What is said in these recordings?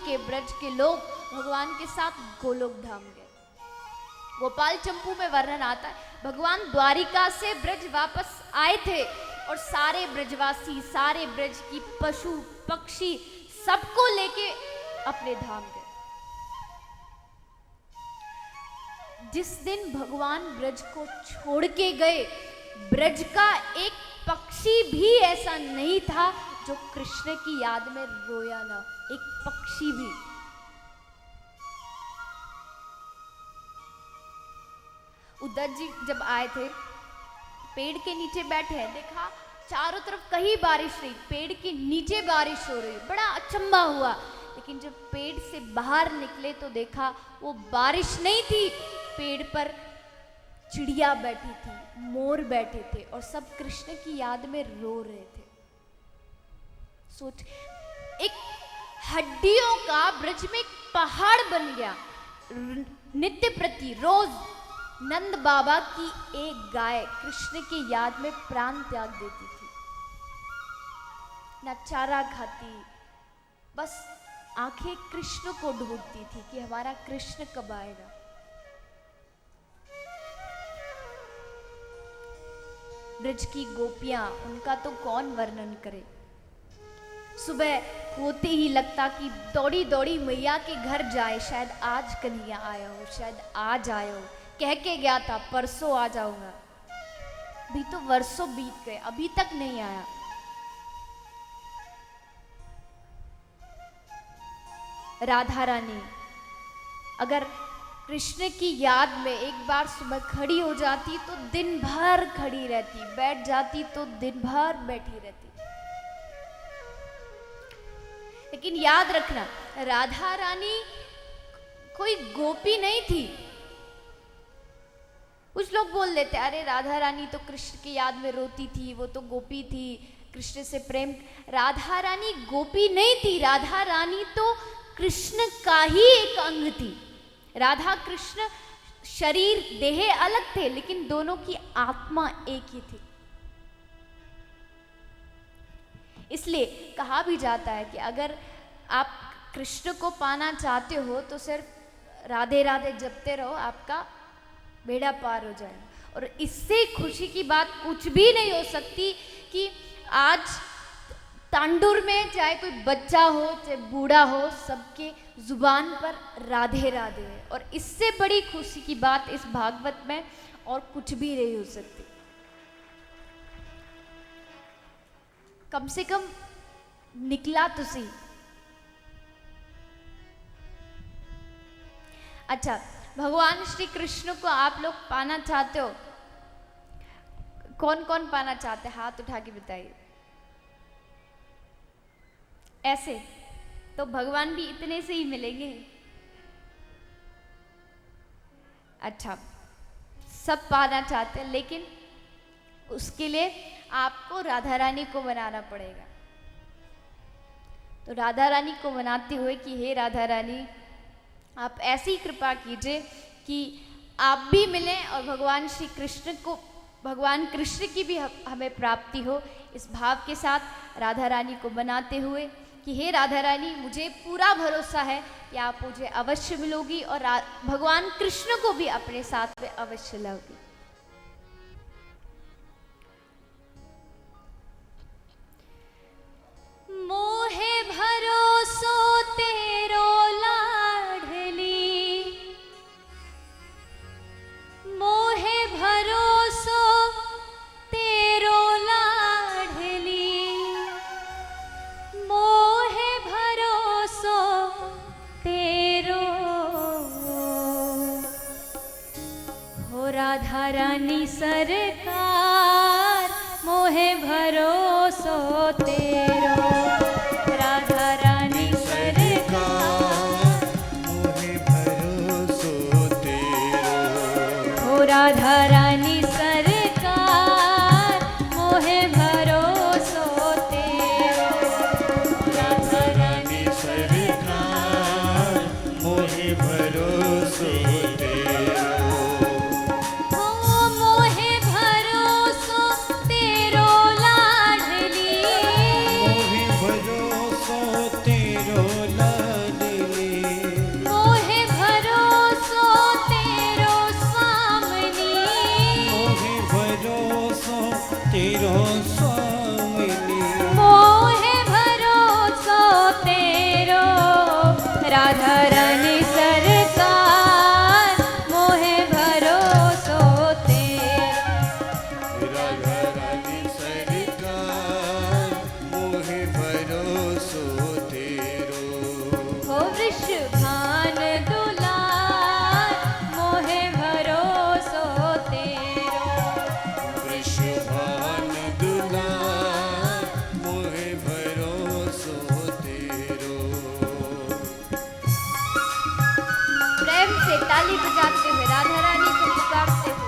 के ब्रज के लोग भगवान के साथ गोलोक धाम गए। गोपाल चंपू में वर्णन आता है, भगवान द्वारिका से ब्रज वापस आए थे और सारे ब्रजवासी, सारे ब्रज की पशु पक्षी सबको लेके अपने धाम गए। जिस दिन भगवान ब्रज को छोड़ के गए, ब्रज का एक पक्षी भी ऐसा नहीं था जो कृष्ण की याद में रोया ना, एक पक्षी भी। उद्धव जी जब आए थे, पेड़ के नीचे बैठे हैं, देखा चारों तरफ कहीं बारिश नहीं, पेड़ के नीचे बारिश हो रही, बड़ा अचंभा हुआ। लेकिन जब पेड़ से बाहर निकले तो देखा वो बारिश नहीं थी, पेड़ पर चिड़िया बैठी थी, मोर बैठे थे और सब कृष्ण की याद में रो रहे थे। सोच, एक हड्डियों का ब्रज में एक पहाड़ बन गया। नित्य प्रति रोज नंद बाबा की एक गाय कृष्ण की याद में प्राण त्याग देती थी, न चारा खाती, बस आंखें कृष्ण को ढूंढती थी कि हमारा कृष्ण कब आएगा। ब्रज की गोपियां, उनका तो कौन वर्णन करे। सुबह होते ही लगता कि दौड़ी दौड़ी मैया के घर जाए, शायद आज कन्हैया आया हो, शायद आज आया हो, कह के गया था परसों आ जाऊंगा। अभी तो वर्षों बीत गए, अभी तक नहीं आया। राधा रानी अगर कृष्ण की याद में एक बार सुबह खड़ी हो जाती तो दिन भर खड़ी रहती, बैठ जाती तो दिन भर बैठी रहती। लेकिन याद रखना, राधा रानी कोई गोपी नहीं थी। कुछ लोग बोल देते अरे राधा रानी तो कृष्ण की याद में रोती थी, वो तो गोपी थी, कृष्ण से प्रेम। राधा रानी गोपी नहीं थी, राधा रानी तो कृष्ण का ही एक अंग थी। राधा कृष्ण शरीर देह अलग थे, लेकिन दोनों की आत्मा एक ही थी। इसलिए कहा भी जाता है कि अगर आप कृष्ण को पाना चाहते हो तो सिर्फ राधे राधे जपते रहो, आपका बेड़ा पार हो जाएगा। और इससे खुशी की बात कुछ भी नहीं हो सकती कि आज तांडुर में चाहे कोई बच्चा हो चाहे बूढ़ा हो, सबके जुबान पर राधे राधे है। और इससे बड़ी खुशी की बात इस भागवत में और कुछ भी नहीं हो सकती। कम से कम निकला तो सही। अच्छा, भगवान श्री कृष्ण को आप लोग पाना चाहते हो? कौन कौन पाना चाहते हैं? हाथ उठा के बताइए। ऐसे तो भगवान भी इतने से ही मिलेंगे। अच्छा, सब पाना चाहते हैं, लेकिन उसके लिए आपको राधा रानी को बनाना पड़ेगा। तो राधा रानी को बनाते हुए कि हे राधा रानी, आप ऐसी कृपा कीजिए कि आप भी मिलें और भगवान श्री कृष्ण को, भगवान कृष्ण की भी हमें प्राप्ति हो। इस भाव के साथ राधा रानी को बनाते हुए कि हे राधा रानी, मुझे पूरा भरोसा है कि आप मुझे अवश्य मिलोगी और भगवान कृष्ण को भी अपने साथ में अवश्य लाओगी। मोहे भरोसो तेरो लाडली, मोहे भरोसो तेरो लाडली, मोहे भरोसो तेरो। हो राधा रानी सरकार, मोहे भरोसो तेरो। राधा रानी सरकार, मोहे भरोसो तेरो। हो राधा रानी सरकार, मोहे भरोसो तेरो। राधा रानी सरकार, मोहे भरोसो तेरो। हो मोहे भरोसो तेरो लाडली, मोहे राधा रानी सरकार मोहे भरोसो तेरो। राधा रानी सरकार मोहे भरोसो तेरो। हो वृषभान दुलार मोहे भरोसो तेरो। वृषभान दुलार मोहे भरोसो तेरो। प्रेम से ताली बजाते हुए राधा रानी को पुकारते हुए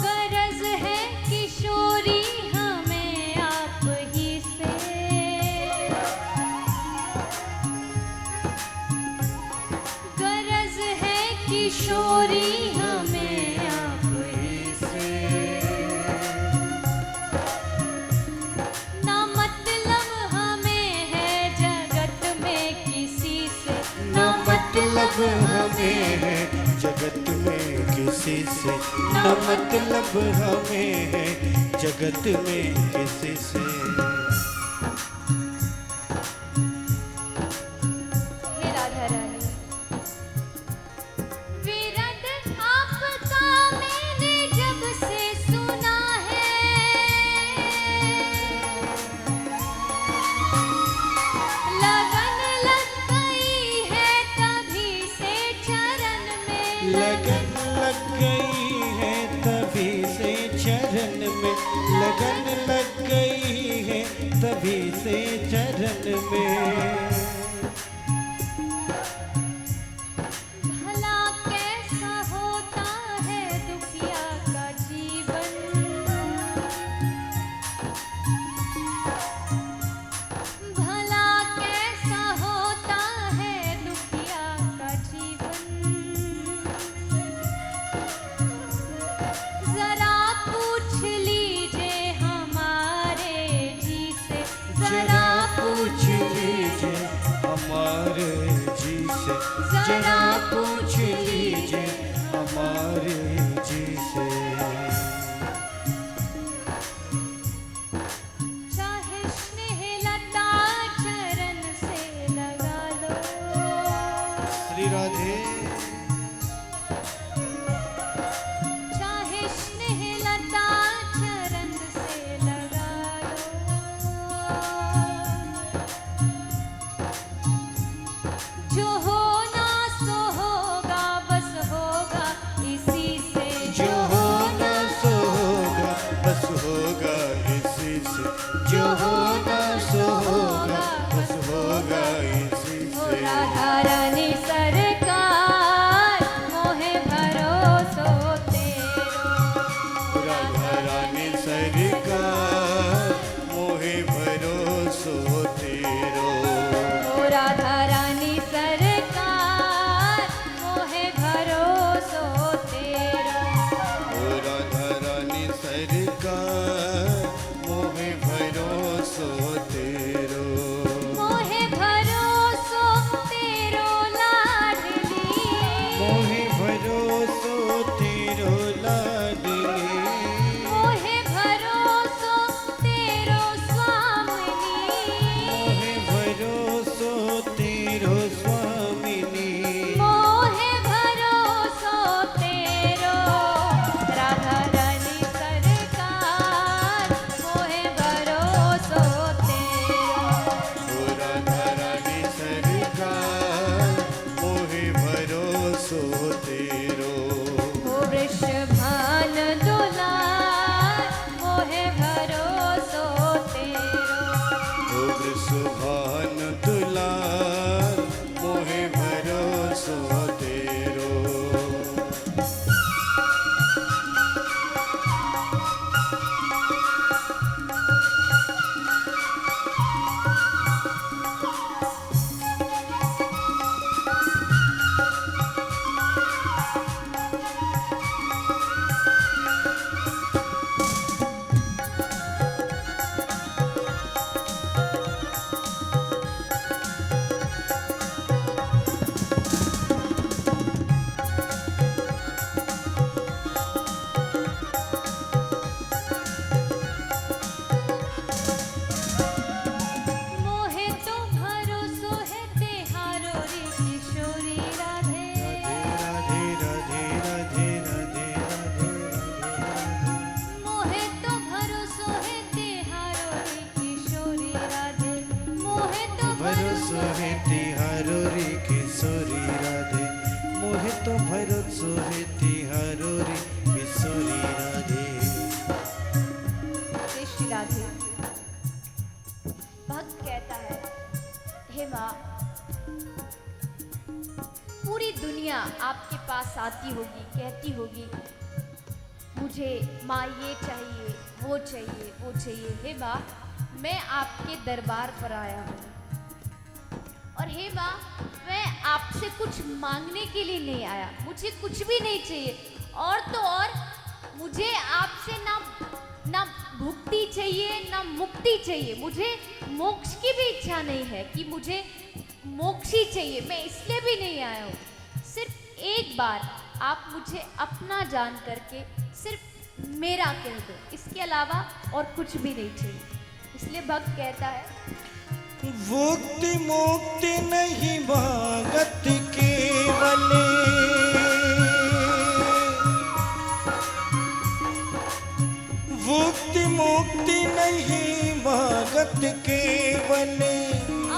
गरज है किशोरी हमें आप ही से। गरज है किशोरी हमें आप ही से। ना मतलब हमें है जगत में किसी से। ना मतलब हमें है जगत में किसी से। ना मतलब हमें है जगत में किसी से। हे राधा रानी विरद आपका मैंने जब से सुना है। लगन लग गई है तभी से चरण में। लगन लग गई है तभी से चरण में। लगन लग गई है तभी से चरण में। भला कैसा होता है दुखिया का जीवन। भला कैसा होता है दुखिया का जीवन। जरा पूछ लीजिए हमारे जी से। जरा पूछ लीजिए हमारे जी से। जरा पूछ लीजिए हमारे जी से। चाहे स्नेह लता चरण से लगा लो। श्री राधे। चाहे स्नेह लता चरण से लगा लो। जो होना सो होगा बस होगा इसी से। जो होना सो होगा बस होगा इसी से। जो होना सो होगा बस होगा इसी हो से। राधा रानी सरकार मोहे भरोसो तेरो। राधा रानी सरकार मोहे भरोसो तेरो। हो राधा रानी सरकार मोहे भरोसो तेरो। ओ राधा रानी सरकार मोहे भरोसो तेरो। मोहे भरोसो तेरो लाडली। मोहे भरोसो तेरो लाडली। मोहे भरोसो तेरो स्वामिनी। मोहे भरोसो तेरो स्वामिनी। मोहे भरोसो तेरो राधा रानी सरकार मोहे भरोसो तेरो। ओ राधा रानी सरकार मोहे भरोसो तेरो। हो वृषभान दुलार मोहे भरोसो तेरो। ओ वृषभान दुलार मोहे भरोसो तेरो। राधे। भक्त कहता है, हे माँ, पूरी दुनिया आपके पास आती होगी, कहती होगी मुझे माँ ये चाहिए, वो चाहिए, वो चाहिए। हे माँ, मैं आपके दरबार पर आया हूँ और हे माँ, मैं आपसे कुछ मांगने के लिए नहीं आया, मुझे कुछ भी नहीं चाहिए। और तो और मुझे आपसे ना भुक्ति चाहिए ना मुक्ति चाहिए, मुझे मोक्ष की भी इच्छा नहीं है कि मुझे मोक्ष ही चाहिए। मैं इसलिए भी नहीं आया हूँ, सिर्फ एक बार आप मुझे अपना जान करके सिर्फ मेरा कह दो, इसके अलावा और कुछ भी नहीं चाहिए। इसलिए भक्त कहता है, मुक्ति मुक्ति नहीं भागत केवल, मुक्ति मुक्ति नहीं भागत केवल,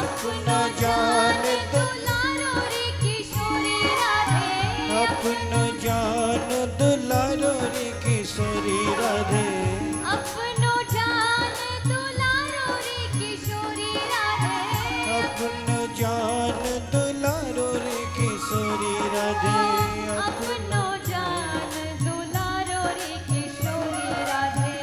अपना जान दुलारो रे किशोरी राधे, अपना जान दुलारो रे किशोरी राधे, अपनो जान दुलारो रे किशोरी राधे, अपना जान दुलारो रे किशोरी राधे, अपनो जान दुलारो रे किशोरी राधे,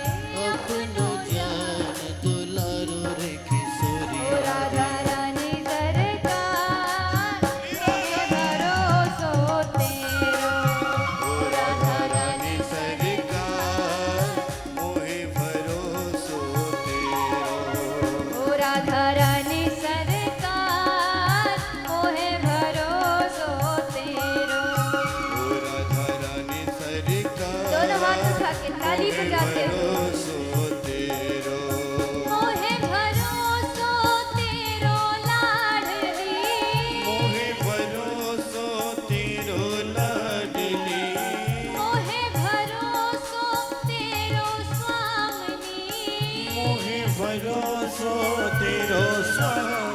अपनो जान दुलारो रे किशोरी ओ राधा रानी सरकार मोहे भरोसो तेरो, ओ राधा रानी सरकार मोहे भरोसो तेरो, ओ राधा रानी सरकार मोहे भरोसो तेरो। ओ राधा रानी सरकार दोनों हाथ उठा के ताली बजाते हुए, भरोसो तेरो, मोहे भरोसो तेरो लाडली, मोहे भरोसो तेरो लाडली, मोहे भरोसो तेरो स्वामी, मोहे भरोसो तेरो स्वामी,